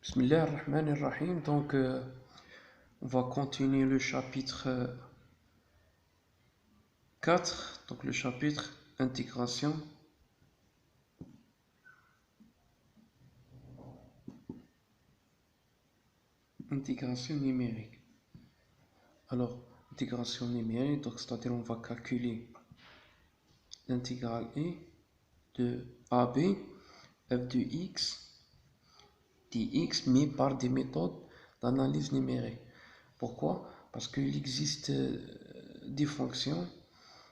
Bismillah ar-Rahman ar-Rahim. Donc, on va continuer le chapitre 4, donc le chapitre intégration. Intégration numérique. Alors, intégration numérique, donc c'est-à-dire on va calculer l'intégrale de AB, f de x, dx, mais par des méthodes d'analyse numérique. Pourquoi? Parce qu'il existe des fonctions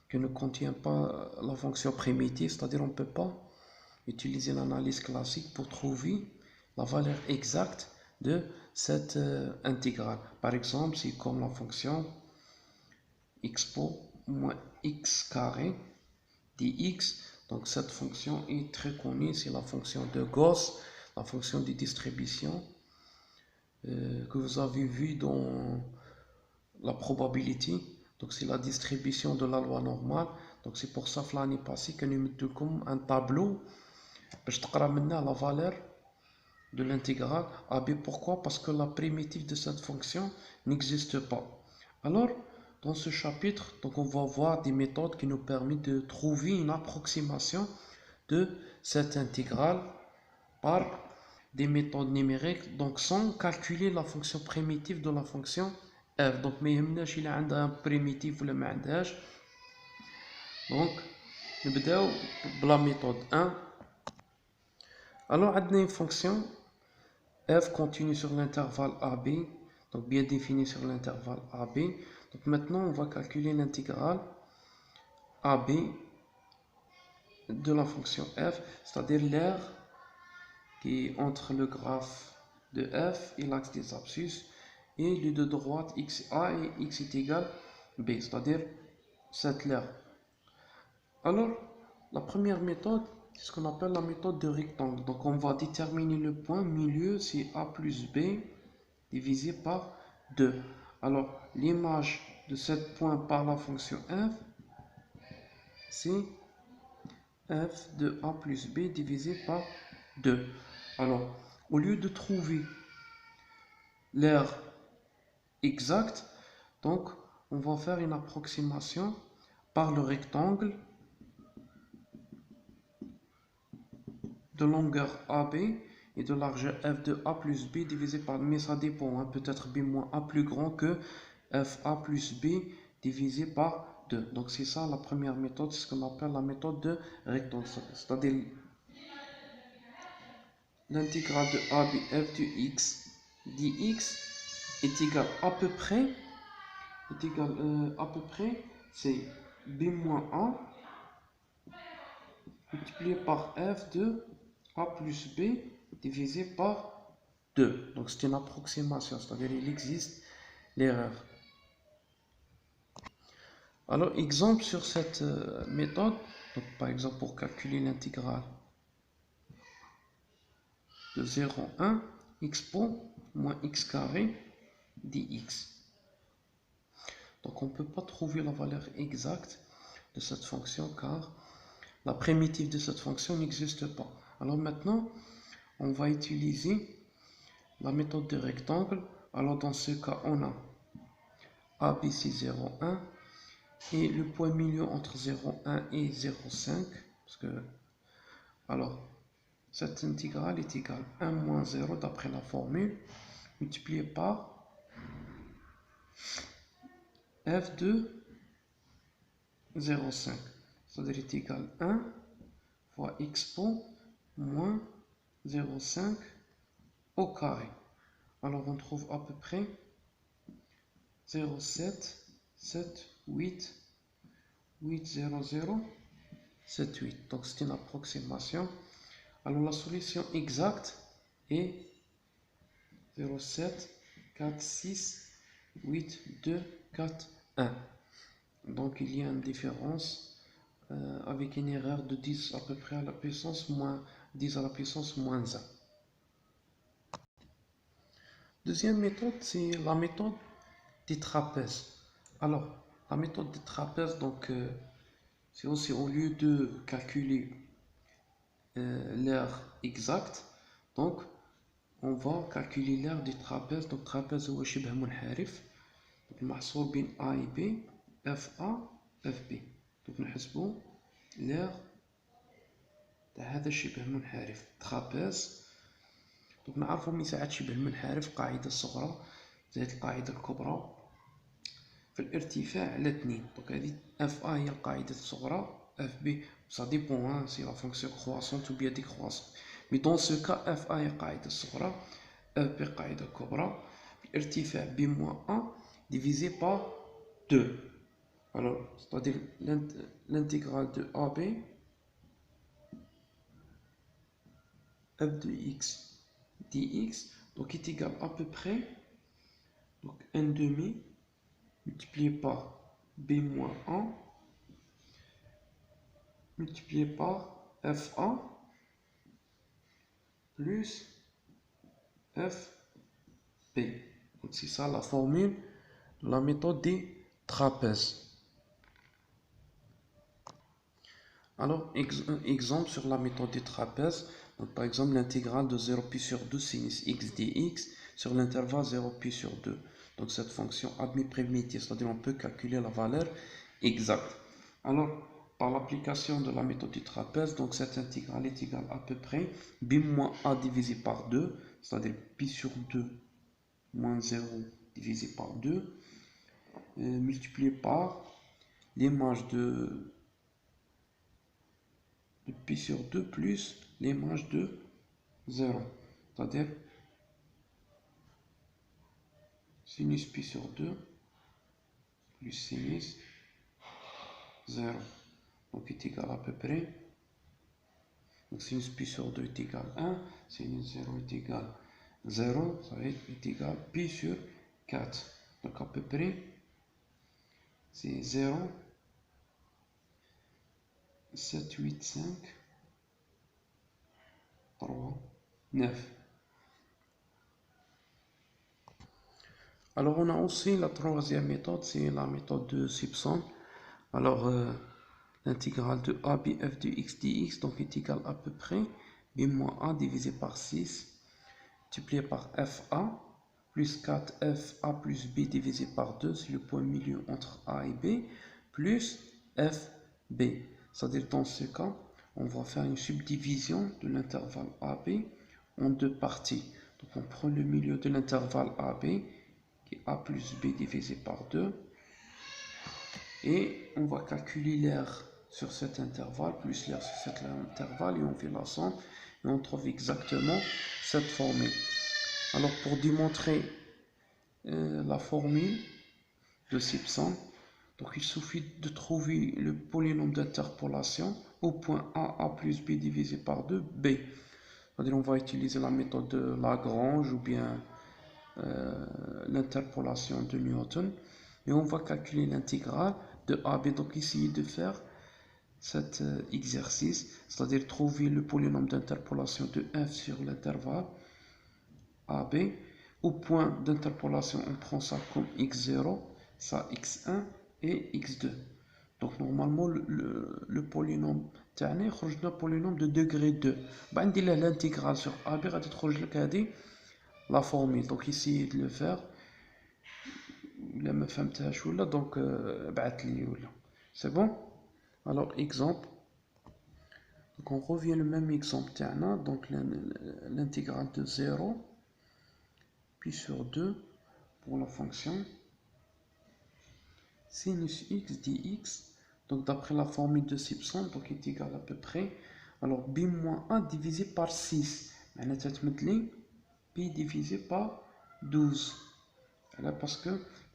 qui ne contiennent pas la fonction primitive, c'est-à-dire on ne peut pas utiliser l'analyse classique pour trouver la valeur exacte de cette intégrale. Par exemple, c'est comme la fonction expo moins x carré dx. Donc cette fonction est très connue, c'est la fonction de Gauss, la fonction de distribution que vous avez vu dans la probabilité. Donc c'est la distribution de la loi normale. Donc c'est pour ça que l'année passée que nous mettons comme un tableau باش تقرا منها la valeur de l'intégrale AB. Pourquoi? Parce que la primitive de cette fonction n'existe pas. Alors, dans ce chapitre, donc on va voir des méthodes qui nous permettent de trouver une approximation de cette intégrale par des méthodes numériques, donc sans calculer la fonction primitive de la fonction f. Donc, ما يهمناش إلا عندها un primitif ولا ما عندهاش. Donc, نبداو بلا méthode 1. Alors, on a une fonction f continue sur l'intervalle AB, donc bien définie sur l'intervalle AB. Donc maintenant, on va calculer l'intégrale AB de la fonction f, c'est-à-dire l'aire qui est entre le graphe de f et l'axe des abscisses, et les deux droites xa et x est égal b, c'est-à-dire cette l'aire. Alors, la première méthode, c'est ce qu'on appelle la méthode de rectangle. Donc, on va déterminer le point milieu, c'est a plus b divisé par 2. Alors, l'image de ce point par la fonction f, c'est f de a plus b divisé par 2. Alors, au lieu de trouver l'aire exacte, donc, on va faire une approximation par le rectangle de longueur AB et de largeur f de a plus b divisé par, mais ça dépend, hein, peut-être b moins a plus grand que fa plus b divisé par 2. Donc c'est ça la première méthode, c'est ce qu'on appelle la méthode de rectangle, c'est-à-dire l'intégrale de ab f de x dx est égal à peu près, c'est b moins a multiplié par f de a plus b divisé par 2. Donc c'est une approximation, c'est-à-dire il existe l'erreur. Alors exemple sur cette méthode, donc par exemple pour calculer l'intégrale de 0 à 1, expo moins x carré dx. Donc on ne peut pas trouver la valeur exacte de cette fonction car la primitive de cette fonction n'existe pas. Alors maintenant, on va utiliser la méthode de rectangle. Alors dans ce cas, on a ABC 0,1 et le point milieu entre 0,1 et 0,5. Parce que, alors, cette intégrale est égale à 1 moins 0 d'après la formule, multiplié par f de 0,5. C'est-à-dire est égal à 1 fois expo moins 0,5 au carré. Alors on trouve à peu près 0,778 80078. Donc c'est une approximation. Alors la solution exacte est 0,7468241. Donc il y a une différence avec une erreur de 10 à peu près à la puissance moins 10 à la puissance moins 1. Deuxième méthode, c'est la méthode des trapèzes. Alors, la méthode des trapèzes, donc, c'est aussi au lieu de calculer l'aire exacte, donc, on va calculer l'aire du trapèze. Donc trapèze هو شبه منحرف المحصور بين A et B FA FB. donc نحسبوا l'aire تاع هذا الشبه المنحرف trapèze. donc نعرفوا مساحة شبه المنحرف قاعدة الصغرى زائد القاعدة الكبرى في الارتفاع على 2. donc هذه FA هي القاعدة الصغرى FB ça dépend hein, si la fonction croissante ou bien décroissante. mais dans ce cas FA هي القاعدة الصغرى FB قاعدة كبرى الارتفاع B moins 1 divisé par 2. alors c'est-à-dire l'intégrale de AB f de x dx donc est égal à peu près donc 1 demi multiplié par b moins 1 multiplié par fa plus fp. donc c'est ça la formule de la méthode des trapèzes. alors exemple sur la méthode des trapèzes. donc par exemple l'intégrale de 0 pi sur 2 sinus x dx sur l'intervalle 0 pi sur 2. donc cette fonction admis-primitive, c'est-à-dire on peut calculer la valeur exacte. alors par l'application de la méthode du trapèze, donc cette intégrale est égale à peu près b moins a divisé par 2, c'est-à-dire pi sur 2 moins 0 divisé par 2, multiplié par l'image de pi sur 2 plus l'image de 0, c'est-à-dire sinus pi sur 2 plus sinus 0, donc est égal à peu près, donc sinus pi sur 2 est égal à 1, sinus 0 est égal à 0, ça est égal à pi sur 4, donc à peu près c'est 0, 7, 8, 5, 3, 9. alors on a aussi la troisième méthode, c'est la méthode de Simpson. alors l'intégrale de a bf de x dx donc est égal à peu près b moins a divisé par 6 multiplié par fa plus 4fa plus b divisé par 2, c'est le point milieu entre a et b, plus fb. c'est-à-dire dans ce cas on va faire une subdivision de l'intervalle AB en deux parties. donc on prend le milieu de l'intervalle AB qui est a plus b divisé par 2 et on va calculer l'aire sur cet intervalle plus l'aire sur cet intervalle et on fait la somme et on trouve exactement cette formule. alors pour démontrer la formule de Simpson, donc il suffit de trouver le polynôme d'interpolation au point a plus b divisé par 2 b. c'est-à-dire on va utiliser la méthode de Lagrange ou bien l'interpolation de Newton et on va calculer l'intégrale de AB. donc essayer de faire cet exercice, c'est-à-dire trouver le polynôme d'interpolation de f sur l'intervalle AB. au point d'interpolation on prend ça comme x0, ça x1 et x2. donc normalement le polynôme تاعنا يخرج لنا polynôme de degré 2. بعد ندير له l'intégrale sur AB غادي تخرج لك هذه la formule. donc essayez de le faire الا ما فهمتهاش ولا donc ابعث لي ولا c'est bon. alors exemple, donc on revient le même exemple تاعنا. donc l'intégrale de 0 puis sur 2 pour la fonction sinus x dx. donc d'après la formule de Simpson donc est égal à peu près alors b moins 1 divisé par 6 معناتها تمثلي b divisé par 12 là parce que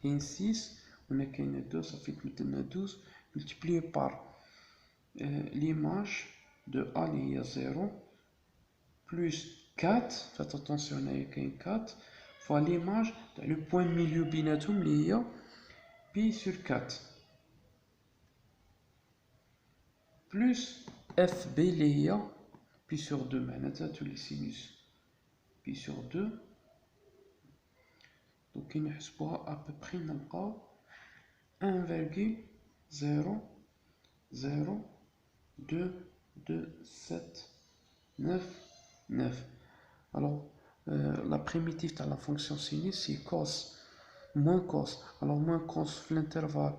il y a 6 on a qu'un 2 ça fait maintenant 12 multiplié par l'image de a il y a 0 plus 4 faites attention il y a qu'un 4 fois l'image le point milieu بيناتهم اللي هي pi sur 4 plus fb اللي هي pi sur 2 معناتها tous les sinus pi sur 2 donc كي نحسبوها à peu près نلقاو 1,0022799. alors la primitive de la fonction sinus, c'est cos, moins cos. Alors, moins cos, l'intervalle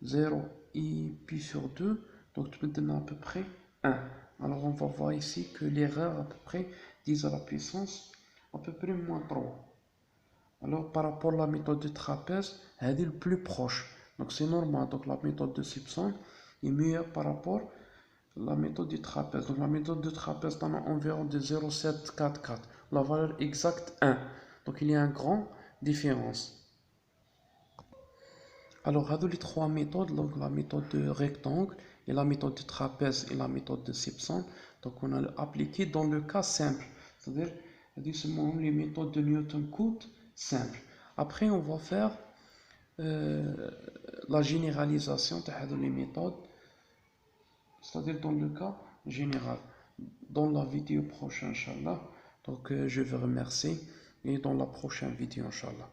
0 et pi sur 2, donc tu peux donner à peu près 1. Alors, on va voir ici que l'erreur à peu près 10 à la puissance, à peu près moins 3. Alors, par rapport à la méthode de trapèze, elle est le plus proche. Donc, c'est normal. Donc, la méthode de Simpson est meilleure par rapport à la méthode du trapèze. Donc, la méthode de trapèze donne environ de 0,744. La valeur exacte 1. Donc, il y a une grande différence. Alors, les trois méthodes, donc la méthode de rectangle et la méthode de trapèze et la méthode de Simpson, donc on a appliqué dans le cas simple, c'est-à-dire seulement les méthodes de Newton-Cotes simples. Après, on va faire la généralisation de les méthodes, c'est-à-dire dans le cas général. Dans la vidéo prochaine, Inch'Allah, donc je vous remercie et dans la prochaine vidéo, Inch'Allah.